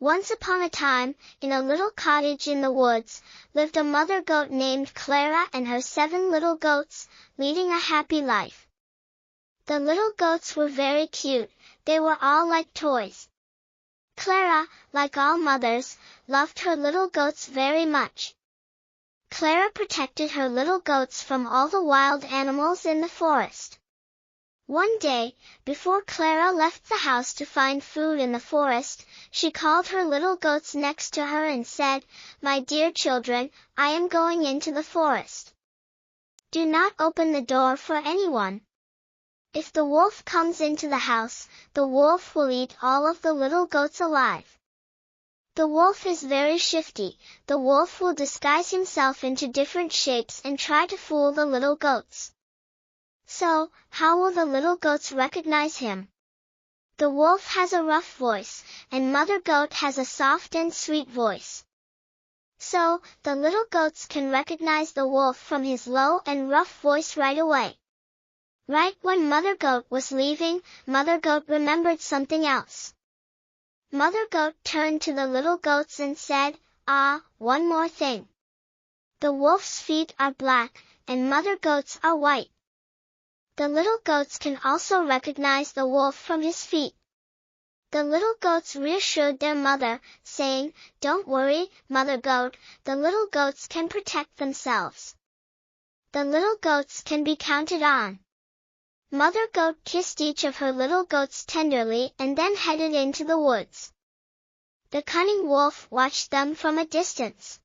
Once upon a time, in a little cottage in the woods, lived a mother goat named Clara and her 7 little goats, leading a happy life. The little goats were very cute, they were all like toys. Clara, like all mothers, loved her little goats very much. Clara protected her little goats from all the wild animals in the forest. One day, before Clara left the house to find food in the forest, she called her little goats next to her and said, "My dear children, I am going into the forest. Do not open the door for anyone. If the wolf comes into the house, the wolf will eat all of the little goats alive. The wolf is very shifty, the wolf will disguise himself into different shapes and try to fool the little goats. So, how will the little goats recognize him? The wolf has a rough voice, and Mother Goat has a soft and sweet voice. So, the little goats can recognize the wolf from his low and rough voice right away." Right when Mother Goat was leaving, Mother Goat remembered something else. Mother Goat turned to the little goats and said, "One more thing. The wolf's feet are black, and Mother Goat's are white. The little goats can also recognize the wolf from his feet." The little goats reassured their mother, saying, "Don't worry, Mother Goat, the little goats can protect themselves. The little goats can be counted on." Mother Goat kissed each of her little goats tenderly and then headed into the woods. The cunning wolf watched them from a distance.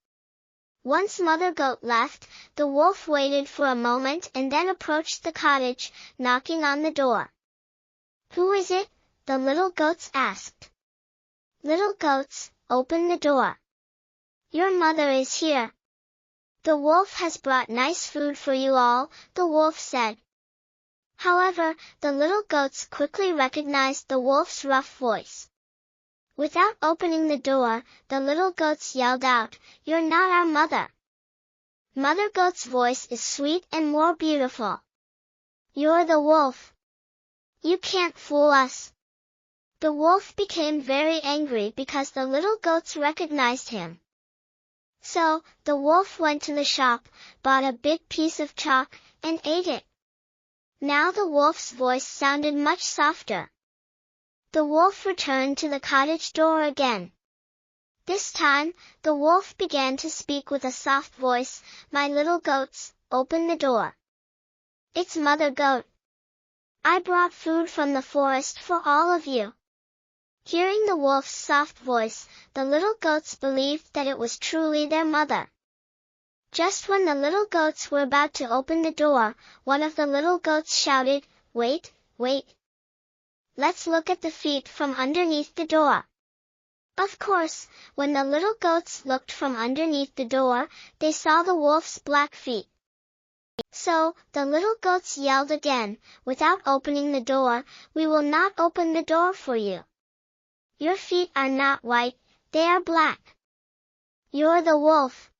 Once Mother Goat left, the wolf waited for a moment and then approached the cottage, knocking on the door. "Who is it?" the little goats asked. "Little goats, open the door. Your mother is here. The wolf has brought nice food for you all," the wolf said. However, the little goats quickly recognized the wolf's rough voice. Without opening the door, the little goats yelled out, "You're not our mother. Mother Goat's voice is sweet and more beautiful. You're the wolf. You can't fool us." The wolf became very angry because the little goats recognized him. So, the wolf went to the shop, bought a big piece of chalk, and ate it. Now the wolf's voice sounded much softer. The wolf returned to the cottage door again. This time, the wolf began to speak with a soft voice, "My little goats, open the door. It's Mother Goat. I brought food from the forest for all of you." Hearing the wolf's soft voice, the little goats believed that it was truly their mother. Just when the little goats were about to open the door, one of the little goats shouted, "Wait, wait. Let's look at the feet from underneath the door." Of course, when the little goats looked from underneath the door, they saw the wolf's black feet. So, the little goats yelled again, "Without opening the door, we will not open the door for you. Your feet are not white, they are black. You're the wolf."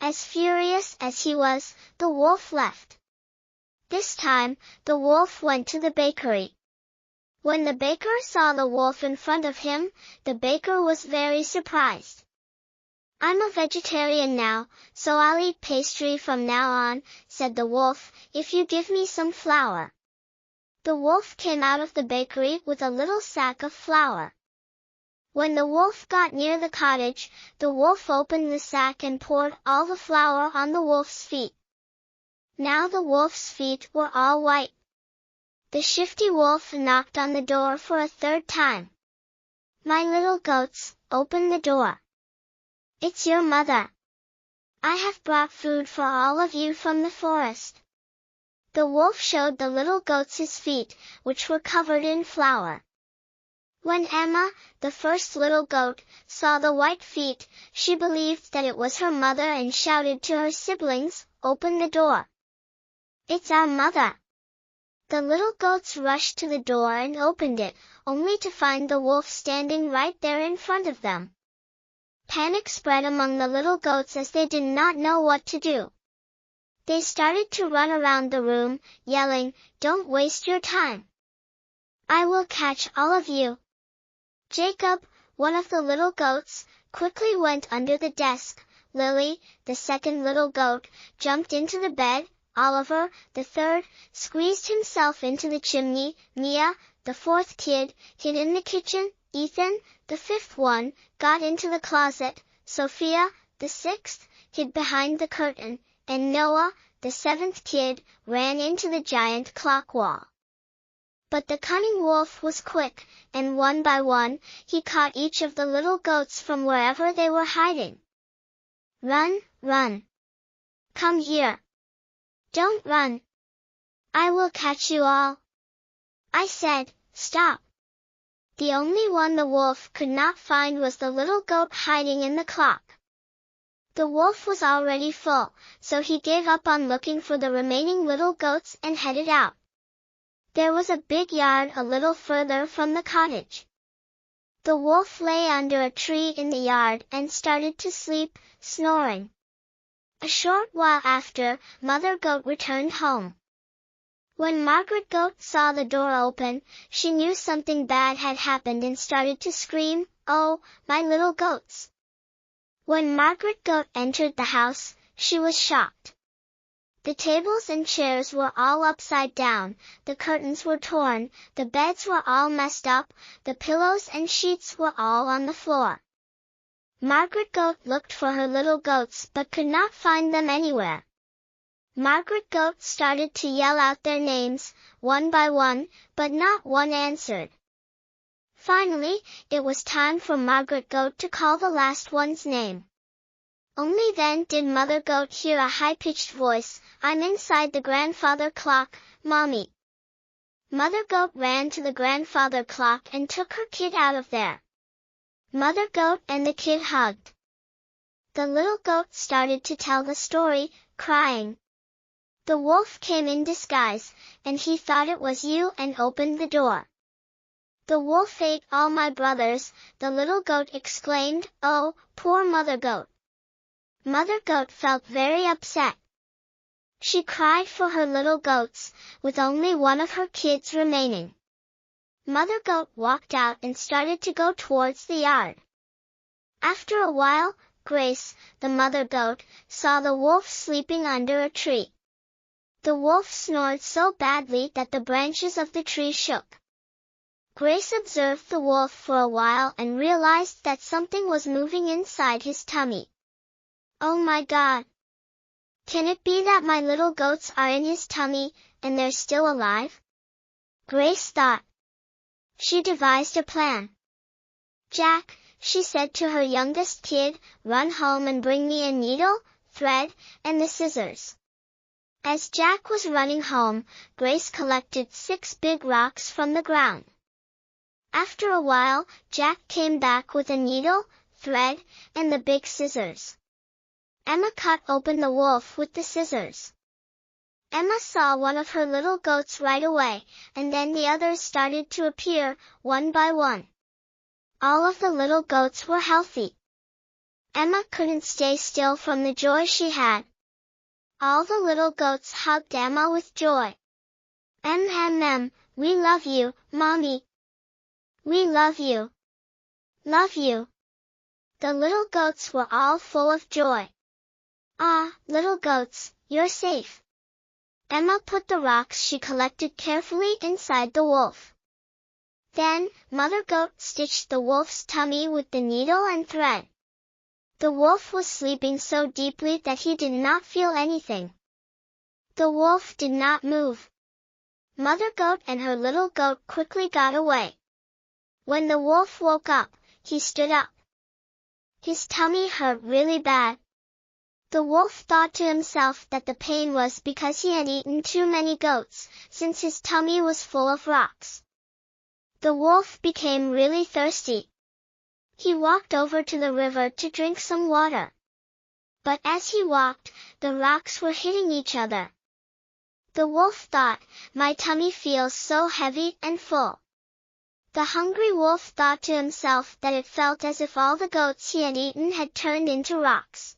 As furious as he was, the wolf left. This time, the wolf went to the bakery. When the baker saw the wolf in front of him, the baker was very surprised. "I'm a vegetarian now, so I'll eat pastry from now on," said the wolf, "if you give me some flour." The wolf came out of the bakery with a little sack of flour. When the wolf got near the cottage, the wolf opened the sack and poured all the flour on the wolf's feet. Now the wolf's feet were all white. The shifty wolf knocked on the door for a third time. "My little goats, open the door. It's your mother. I have brought food for all of you from the forest." The wolf showed the little goats his feet, which were covered in flour. When Emma, the first little goat, saw the white feet, she believed that it was her mother and shouted to her siblings, "Open the door. It's our mother." The little goats rushed to the door and opened it, only to find the wolf standing right there in front of them. Panic spread among the little goats as they did not know what to do. They started to run around the room, yelling, "Don't waste your time. I will catch all of you. Jacob, One of the little goats quickly went under the desk. Lily, the second little goat, jumped into the bed. Oliver, the third, squeezed himself into the chimney. Mia, the fourth kid, hid in the kitchen. Ethan, the fifth one, got into the closet. Sophia, the sixth, hid behind the curtain, and Noah, the seventh kid, ran into the giant clock wall. But the cunning wolf was quick, and one by one, he caught each of the little goats from wherever they were hiding. Run, run! Come here! Don't run! I will catch you all! I said, stop! The only one the wolf could not find was the little goat hiding in the clock. The wolf was already full, so he gave up on looking for the remaining little goats and headed out. There was a big yard a little further from the cottage. The wolf lay under a tree in the yard and started to sleep, snoring. A short while after, Mother Goat returned home. When Margaret Goat saw the door open, she knew something bad had happened and started to scream, "Oh, my little goats!" When Margaret Goat entered the house, she was shocked. The tables and chairs were all upside down, the curtains were torn, the beds were all messed up, the pillows and sheets were all on the floor. Margaret Goat looked for her little goats but could not find them anywhere. Margaret Goat started to yell out their names, one by one, but not one answered. Finally, it was time for Margaret Goat to call the last one's name. Only then did Mother Goat hear a high-pitched voice, "I'm inside the grandfather clock, Mommy." Mother Goat ran to the grandfather clock and took her kid out of there. Mother Goat and the kid hugged. The little goat started to tell the story, crying. The wolf came in disguise, and he thought it was you and opened the door. The wolf ate all my brothers, the little goat exclaimed. Oh, poor Mother Goat. Mother Goat felt very upset. She cried for her little goats, with only one of her kids remaining. Mother Goat walked out and started to go towards the yard. After a while, Grace, the mother goat, saw the wolf sleeping under a tree. The wolf snored so badly that the branches of the tree shook. Grace observed the wolf for a while and realized that something was moving inside his tummy. Oh my God! Can it be that my little goats are in his tummy, and they're still alive? Grace thought. She devised a plan. Jack, she said to her youngest kid, run home and bring me a needle, thread, and the scissors. As Jack was running home, Grace collected 6 big rocks from the ground. After a while, Jack came back with a needle, thread, and the big scissors. Emma cut open the wolf with the scissors. Emma saw one of her little goats right away, and then the others started to appear, one by one. All of the little goats were healthy. Emma couldn't stay still from the joy she had. All the little goats hugged Emma with joy. We love you, Mommy. We love you. Love you. The little goats were all full of joy. Ah, little goats, you're safe. Emma put the rocks she collected carefully inside the wolf. Then, Mother Goat stitched the wolf's tummy with the needle and thread. The wolf was sleeping so deeply that he did not feel anything. The wolf did not move. Mother Goat and her little goat quickly got away. When the wolf woke up, he stood up. His tummy hurt really bad. The wolf thought to himself that the pain was because he had eaten too many goats, since his tummy was full of rocks. The wolf became really thirsty. He walked over to the river to drink some water. But as he walked, the rocks were hitting each other. The wolf thought, my tummy feels so heavy and full. The hungry wolf thought to himself that it felt as if all the goats he had eaten had turned into rocks.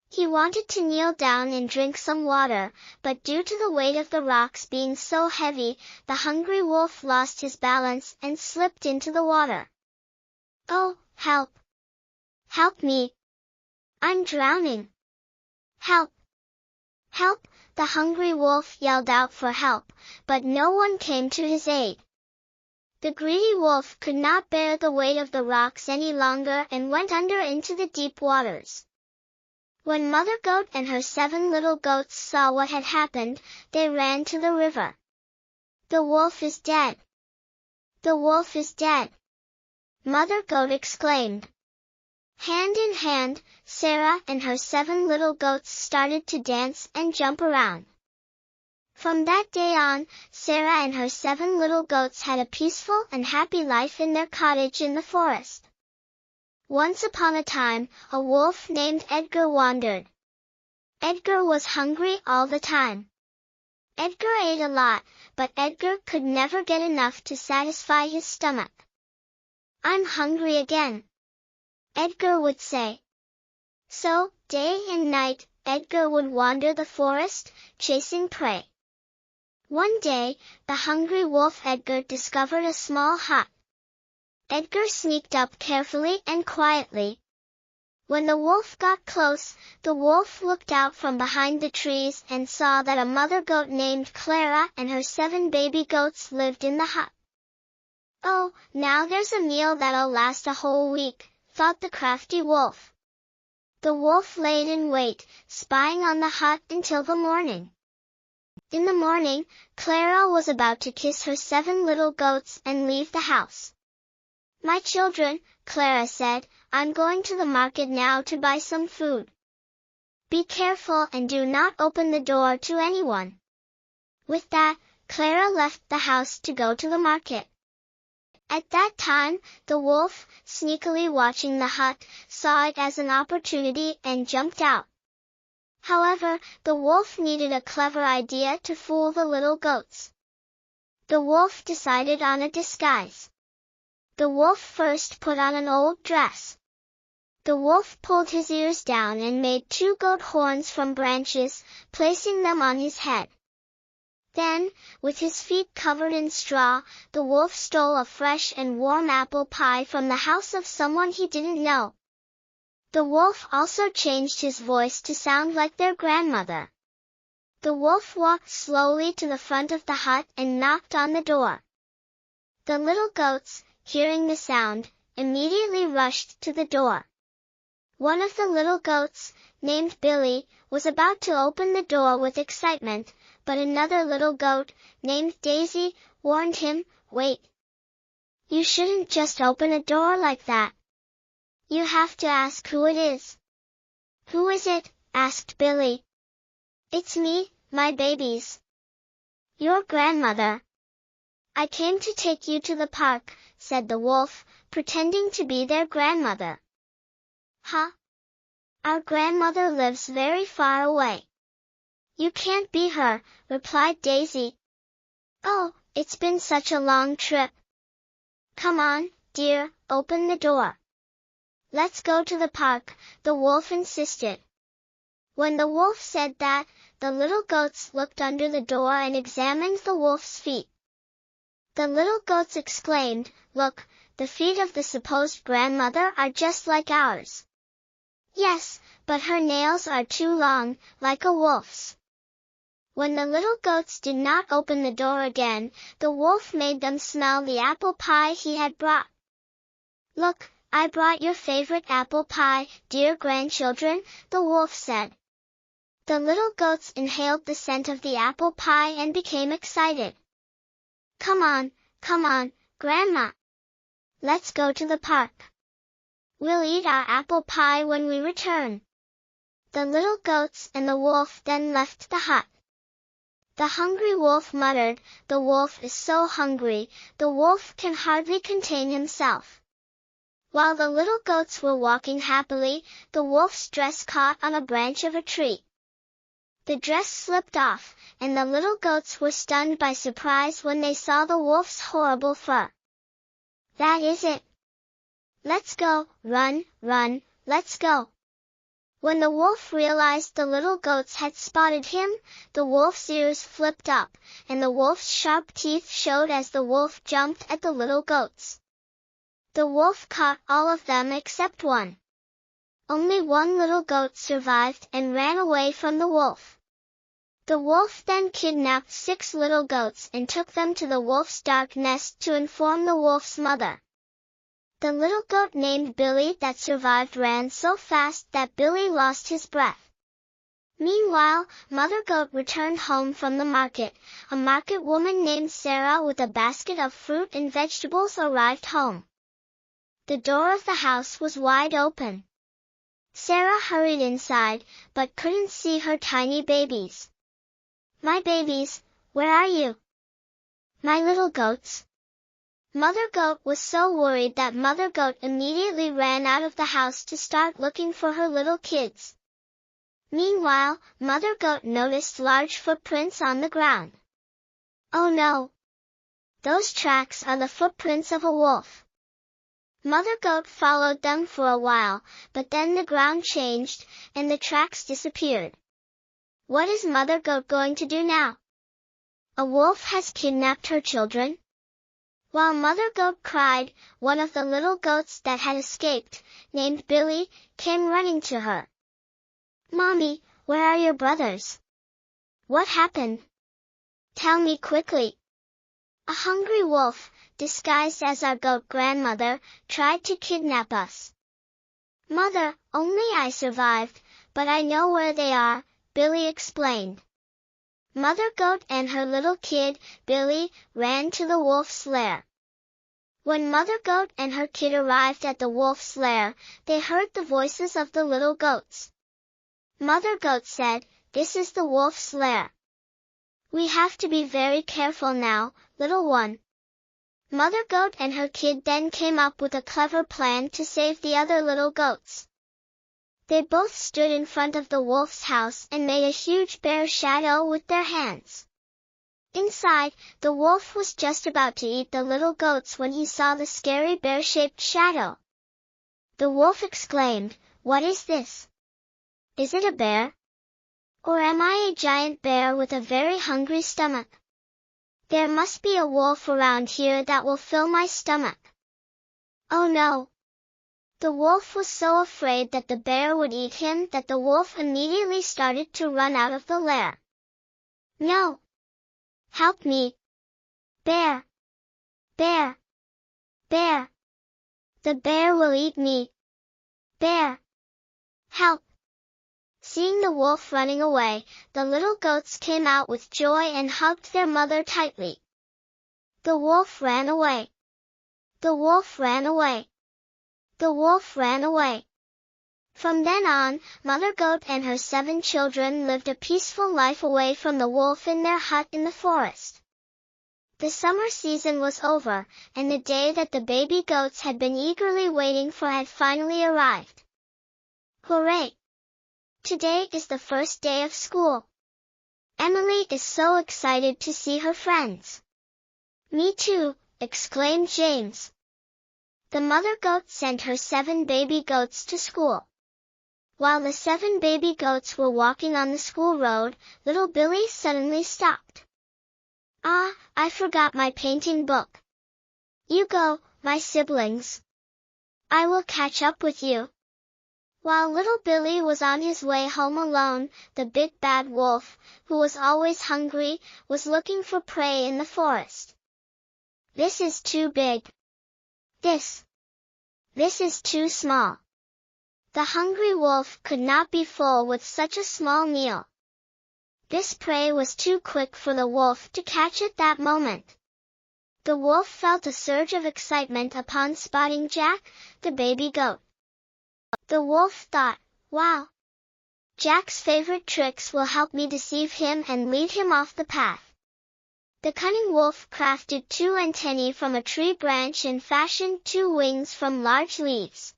He wanted to kneel down and drink some water, but due to the weight of the rocks being so heavy, the hungry wolf lost his balance and slipped into the water. Oh, help! Help me! I'm drowning! Help! Help! The hungry wolf yelled out for help, but no one came to his aid. The greedy wolf could not bear the weight of the rocks any longer and went under into the deep waters. When Mother Goat and her 7 little goats saw what had happened, they ran to the river. The wolf is dead! The wolf is dead! Mother Goat exclaimed. Hand in hand, Sarah and her 7 little goats started to dance and jump around. From that day on, Sarah and her 7 little goats had a peaceful and happy life in their cottage in the forest. Once upon a time, a wolf named Edgar wandered. Edgar was hungry all the time. Edgar ate a lot, but Edgar could never get enough to satisfy his stomach. I'm hungry again, Edgar would say. So, day and night, Edgar would wander the forest, chasing prey. One day, the hungry wolf Edgar discovered a small hut. Edgar sneaked up carefully and quietly. When the wolf got close, the wolf looked out from behind the trees and saw that a mother goat named Clara and her 7 baby goats lived in the hut. Oh, now there's a meal that'll last a whole week, thought the crafty wolf. The wolf laid in wait, spying on the hut until the morning. In the morning, Clara was about to kiss her 7 little goats and leave the house. My children, Clara said, I'm going to the market now to buy some food. Be careful and do not open the door to anyone. With that, Clara left the house to go to the market. At that time, the wolf, sneakily watching the hut, saw it as an opportunity and jumped out. However, the wolf needed a clever idea to fool the little goats. The wolf decided on a disguise. The wolf first put on an old dress. The wolf pulled his ears down and made 2 goat horns from branches, placing them on his head. Then, with his feet covered in straw, the wolf stole a fresh and warm apple pie from the house of someone he didn't know. The wolf also changed his voice to sound like their grandmother. The wolf walked slowly to the front of the hut and knocked on the door. The little goats, hearing the sound, immediately rushed to the door. One of the little goats, named Billy, was about to open the door with excitement, but another little goat, named Daisy, warned him, Wait. You shouldn't just open a door like that. You have to ask who it is. Who is it? Asked Billy. It's me, my babies. Your grandmother. I came to take you to the park, said the wolf, pretending to be their grandmother. Huh? Our grandmother lives very far away. You can't be her, replied Daisy. Oh, it's been such a long trip. Come on, dear, open the door. Let's go to the park, the wolf insisted. When the wolf said that, the little goats looked under the door and examined the wolf's feet. The little goats exclaimed, Look, the feet of the supposed grandmother are just like ours. Yes, but her nails are too long, like a wolf's. When the little goats did not open the door again, the wolf made them smell the apple pie he had brought. Look, I brought your favorite apple pie, dear grandchildren, the wolf said. The little goats inhaled the scent of the apple pie and became excited. Come on, Grandma. Let's go to the park. We'll eat our apple pie when we return. The little goats and the wolf then left the hut. The hungry wolf muttered, The wolf is so hungry, the wolf can hardly contain himself. While the little goats were walking happily, the wolf's dress caught on a branch of a tree. The dress slipped off, and the little goats were stunned by surprise when they saw the wolf's horrible fur. That is it. Let's go, run, let's go. When the wolf realized the little goats had spotted him, the wolf's ears flipped up, and the wolf's sharp teeth showed as the wolf jumped at the little goats. The wolf caught all of them except one. Only one little goat survived and ran away from the wolf. The wolf then kidnapped 6 little goats and took them to the wolf's dark nest to inform the wolf's mother. The little goat named Billy that survived ran so fast that Billy lost his breath. Meanwhile, Mother Goat returned home from the market. A market woman named Sarah with a basket of fruit and vegetables arrived home. The door of the house was wide open. Sarah hurried inside, but couldn't see her tiny babies. "My babies, where are you? My little goats?" Mother Goat was so worried that Mother Goat immediately ran out of the house to start looking for her little kids. Meanwhile, Mother Goat noticed large footprints on the ground. "Oh no! Those tracks are the footprints of a wolf." Mother Goat followed them for a while, but then the ground changed, and the tracks disappeared. What is Mother Goat going to do now? A wolf has kidnapped her children? While Mother Goat cried, one of the little goats that had escaped, named Billy, came running to her. "Mommy, where are your brothers? What happened? Tell me quickly." "A hungry wolf, disguised as our goat grandmother, tried to kidnap us." "Mother, only I survived, but I know where they are," Billy explained. Mother Goat and her little kid, Billy, ran to the wolf's lair. When Mother Goat and her kid arrived at the wolf's lair, they heard the voices of the little goats. Mother Goat said, "This is the wolf's lair. We have to be very careful now, little one." Mother Goat and her kid then came up with a clever plan to save the other little goats. They both stood in front of the wolf's house and made a huge bear shadow with their hands. Inside, the wolf was just about to eat the little goats when he saw the scary bear-shaped shadow. The wolf exclaimed, "What is this? Is it a bear? Or am I a giant bear with a very hungry stomach? There must be a wolf around here that will fill my stomach. Oh no!" The wolf was so afraid that the bear would eat him that the wolf immediately started to run out of the lair. "No! Help me! Bear! Bear! Bear! The bear will eat me! Bear! Help!" Seeing the wolf running away, the little goats came out with joy and hugged their mother tightly. The wolf ran away. The wolf ran away. The wolf ran away. From then on, Mother Goat and her 7 children lived a peaceful life away from the wolf in their hut in the forest. The summer season was over, and the day that the baby goats had been eagerly waiting for had finally arrived. Hooray! Today is the first day of school. Emily is so excited to see her friends. "Me too," exclaimed James. The mother goat sent her 7 baby goats to school. While the 7 baby goats were walking on the school road, little Billy suddenly stopped. "Ah, I forgot my painting book. You go, my siblings. I will catch up with you." While little Billy was on his way home alone, the big bad wolf, who was always hungry, was looking for prey in the forest. "This is too big. This is too small." The hungry wolf could not be full with such a small meal. This prey was too quick for the wolf to catch at that moment. The wolf felt a surge of excitement upon spotting Jack, the baby goat. The wolf thought, "Wow! Jack's favorite tricks will help me deceive him and lead him off the path." The cunning wolf crafted 2 antennae from a tree branch and fashioned 2 wings from large leaves.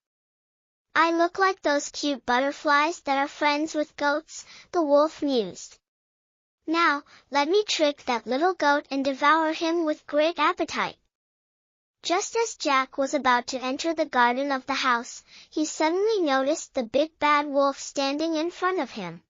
"I look like those cute butterflies that are friends with goats," the wolf mused. "Now, let me trick that little goat and devour him with great appetite." Just as Jack was about to enter the garden of the house, he suddenly noticed the big bad wolf standing in front of him.